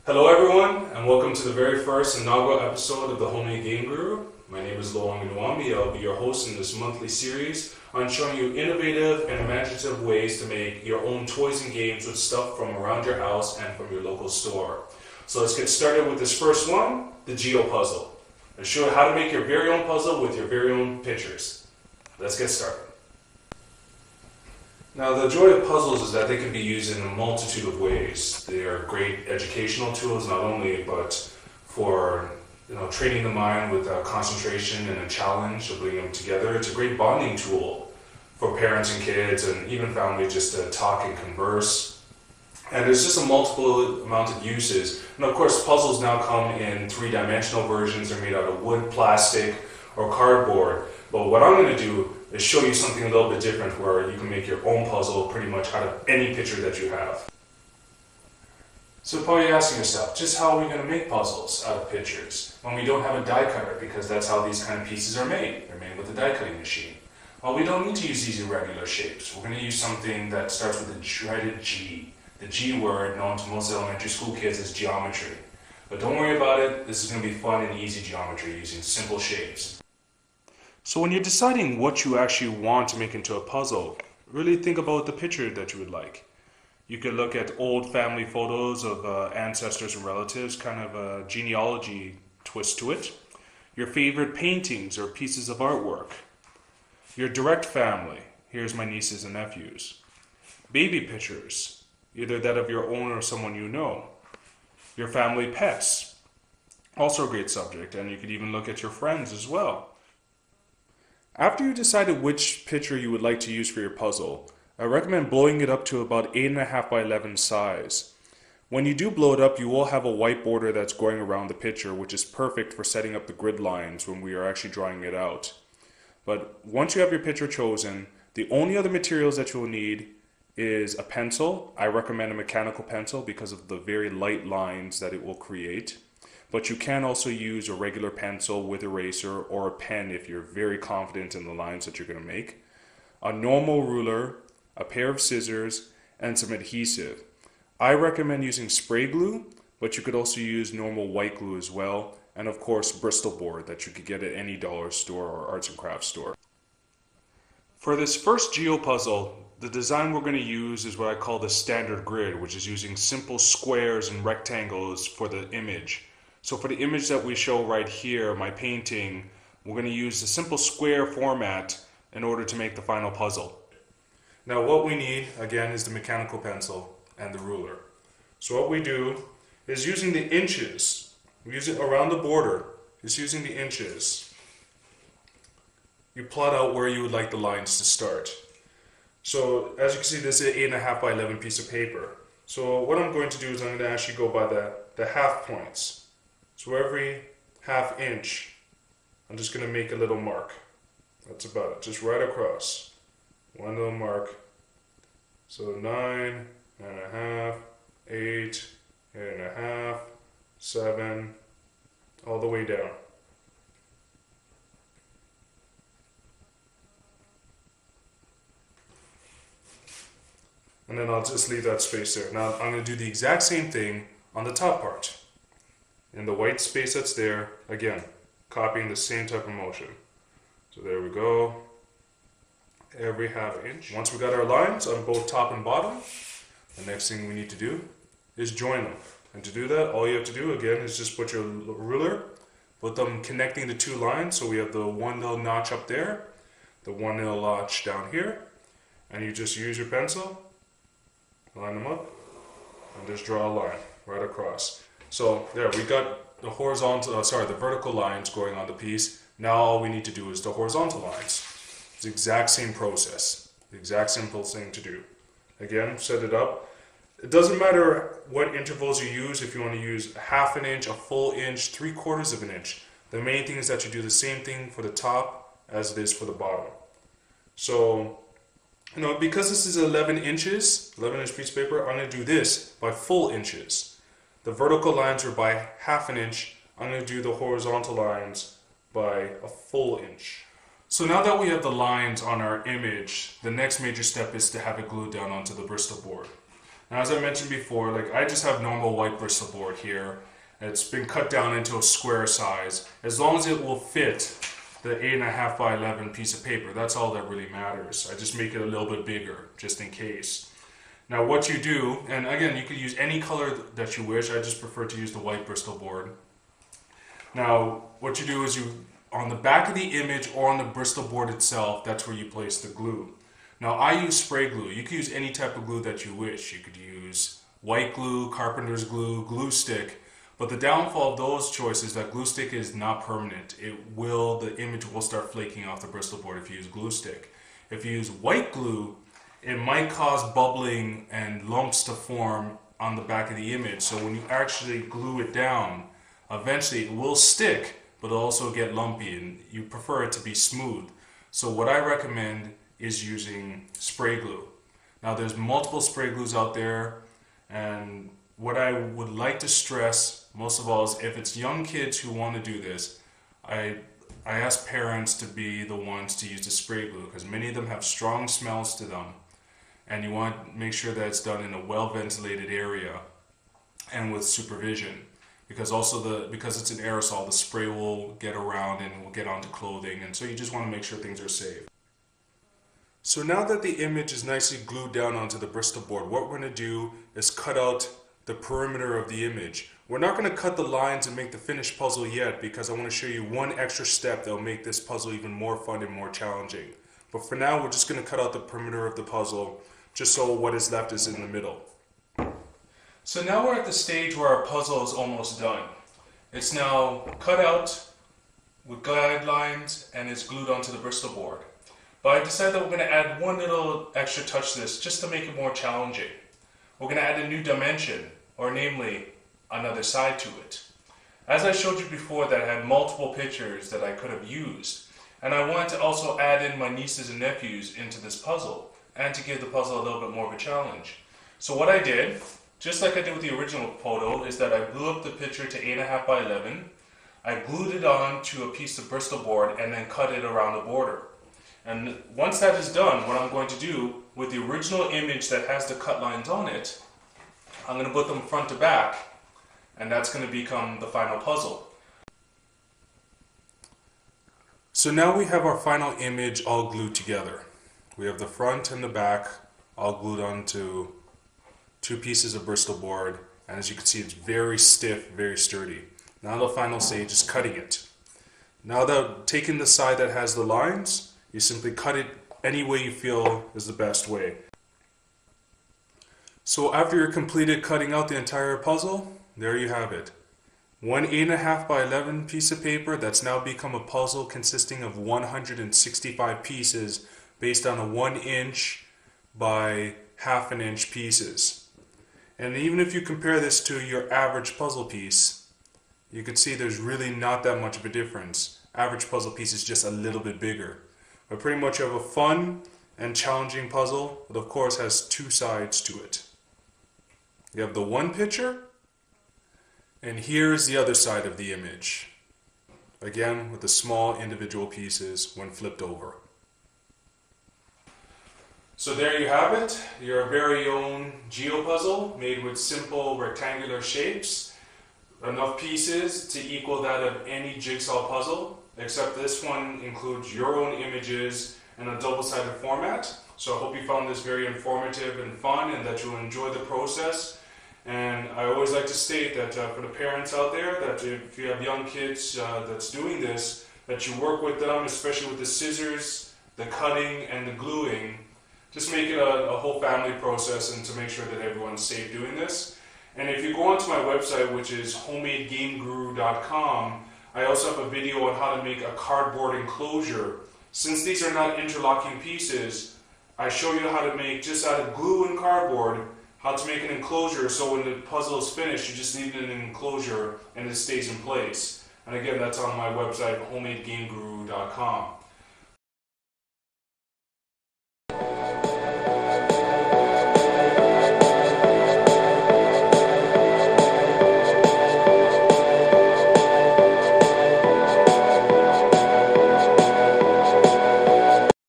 Hello everyone, and welcome to the very first inaugural episode of the Homemade Game Guru. My name is Loang Nwambi. I'll be your host in this monthly series on showing you innovative and imaginative ways to make your own toys and games with stuff from around your house and from your local store. So let's get started with this first one, the Geo Puzzle. I'll show you how to make your very own puzzle with your very own pictures. Let's get started. Now, the joy of puzzles is that they can be used in a multitude of ways. They are great educational tools, not only but for training the mind with concentration and a challenge of bringing them together. It's a great bonding tool for parents and kids and even families just to talk and converse. And there's just a multiple amount of uses. And of course, puzzles now come in three-dimensional versions. They're made out of wood, plastic, or cardboard. But what I'm going to do is show you something a little bit different where you can make your own puzzle pretty much out of any picture that you have. So you're probably asking yourself, just how are we going to make puzzles out of pictures when we don't have a die cutter, because that's how these kind of pieces are made. They're made with a die cutting machine. Well, we don't need to use these irregular shapes. We're going to use something that starts with the dreaded G. The G word, known to most elementary school kids as geometry. But don't worry about it, this is going to be fun and easy geometry using simple shapes. So when you're deciding what you actually want to make into a puzzle, really think about the picture that you would like. You could look at old family photos of ancestors and relatives, kind of a genealogy twist to it. Your favorite paintings or pieces of artwork. Your direct family, here's my nieces and nephews. Baby pictures, either that of your own or someone you know. Your family pets, also a great subject, and you could even look at your friends as well. After you decided which picture you would like to use for your puzzle, I recommend blowing it up to about 8.5 by 11 size. When you do blow it up, you will have a white border that's going around the picture, which is perfect for setting up the grid lines when we are actually drawing it out. But once you have your picture chosen, the only other materials that you will need is a pencil. I recommend a mechanical pencil because of the very light lines that it will create. But you can also use a regular pencil with eraser or a pen if you're very confident in the lines that you're going to make. A normal ruler, a pair of scissors, and some adhesive. I recommend using spray glue, but you could also use normal white glue as well. And of course, Bristol board that you could get at any dollar store or arts and crafts store. For this first Geo puzzle, the design we're going to use is what I call the standard grid, which is using simple squares and rectangles for the image. So for the image that we show right here, my painting, we're going to use the simple square format in order to make the final puzzle. Now what we need, again, is the mechanical pencil and the ruler. So what we do is using the inches, we use it around the border, just using the inches. You plot out where you would like the lines to start. So as you can see, this is an 8.5 by 11 piece of paper. So what I'm going to do is I'm going to actually go by the half points. So every half inch, I'm just going to make a little mark. That's about it, just right across. One little mark. So 9.5, 8.5, 7, all the way down. And then I'll just leave that space there. Now I'm going to do the exact same thing on the top part. In the white space that's there, again, copying the same type of motion. So there we go. Every half inch. Once we got our lines on both top and bottom, the next thing we need to do is join them. And to do that, all you have to do, again, is just put your ruler, put them connecting the two lines. So we have the one little notch up there, the one little notch down here. And you just use your pencil, line them up, and just draw a line right across. So there, we got the the vertical lines going on the piece. Now all we need to do is the horizontal lines. It's the exact same process, the exact simple thing to do. Again, set it up. It doesn't matter what intervals you use, if you want to use a half an inch, a full inch, 3/4 of an inch. The main thing is that you do the same thing for the top as it is for the bottom. So, because this is 11 inches, 11-inch piece of paper, I'm going to do this by full inches. The vertical lines are by half an inch. I'm going to do the horizontal lines by a full inch. So now that we have the lines on our image, the next major step is to have it glued down onto the Bristol board. Now, as I mentioned before, like I just have normal white Bristol board here. It's been cut down into a square size. As long as it will fit the 8.5 by 11 piece of paper, that's all that really matters. I just make it a little bit bigger, just in case. Now what you do, and again, you could use any color that you wish. I just prefer to use the white Bristol board. Now, what you do is on the back of the image or on the Bristol board itself, that's where you place the glue. Now, I use spray glue. You could use any type of glue that you wish. You could use white glue, carpenter's glue, glue stick. But the downfall of those choices is that glue stick is not permanent. The image will start flaking off the Bristol board if you use glue stick. If you use white glue, it might cause bubbling and lumps to form on the back of the image. So when you actually glue it down, eventually it will stick, but it'll also get lumpy, and you prefer it to be smooth. So what I recommend is using spray glue. Now there's multiple spray glues out there, and what I would like to stress most of all is if it's young kids who want to do this, I ask parents to be the ones to use the spray glue, because many of them have strong smells to them, and you want to make sure that it's done in a well ventilated area and with supervision, because it's an aerosol, the spray will get around and will get onto clothing, and so you just want to make sure things are safe. So now that the image is nicely glued down onto the Bristol board, what we're going to do is cut out the perimeter of the image. We're not going to cut the lines and make the finished puzzle yet, because I want to show you one extra step that will make this puzzle even more fun and more challenging. But for now, we're just going to cut out the perimeter of the puzzle, just so what is left is in the middle. So now we're at the stage where our puzzle is almost done. It's now cut out with guidelines and it's glued onto the Bristol board. But I decided that we're going to add one little extra touch to this just to make it more challenging. We're going to add a new dimension, or namely, another side to it. As I showed you before, that I had multiple pictures that I could have used, and I wanted to also add in my nieces and nephews into this puzzle, and to give the puzzle a little bit more of a challenge. So what I did, just like I did with the original photo, is that I blew up the picture to 8.5 by 11, I glued it on to a piece of Bristol board, and then cut it around the border. And once that is done, what I'm going to do with the original image that has the cut lines on it, I'm going to put them front to back, and that's going to become the final puzzle. So now we have our final image all glued together. We have the front and the back all glued onto two pieces of Bristol board, and as you can see, it's very stiff, very sturdy. Now the final stage is cutting it. Now that taking the side that has the lines, you simply cut it any way you feel is the best way. So after you're completed cutting out the entire puzzle, there you have it. One 8.5 by 11 piece of paper that's now become a puzzle consisting of 165 pieces based on a 1 inch by 1/2 inch pieces. And even if you compare this to your average puzzle piece, you can see there's really not that much of a difference. Average puzzle piece is just a little bit bigger. But pretty much you have a fun and challenging puzzle that of course has two sides to it. You have the one picture, and here's the other side of the image. Again, with the small individual pieces when flipped over. So there you have it, your very own geo-puzzle made with simple rectangular shapes. Enough pieces to equal that of any jigsaw puzzle, except this one includes your own images in a double-sided format. So I hope you found this very informative and fun, and that you'll enjoy the process. And I always like to state that for the parents out there, that if you have young kids that's doing this, that you work with them, especially with the scissors, the cutting, and the gluing. Just make it a whole family process, and to make sure that everyone's safe doing this. And if you go onto my website, which is homemadegameguru.com, I also have a video on how to make a cardboard enclosure. Since these are not interlocking pieces, I show you how to make, just out of glue and cardboard, how to make an enclosure so when the puzzle is finished, you just leave it in an enclosure and it stays in place. And again, that's on my website, homemadegameguru.com.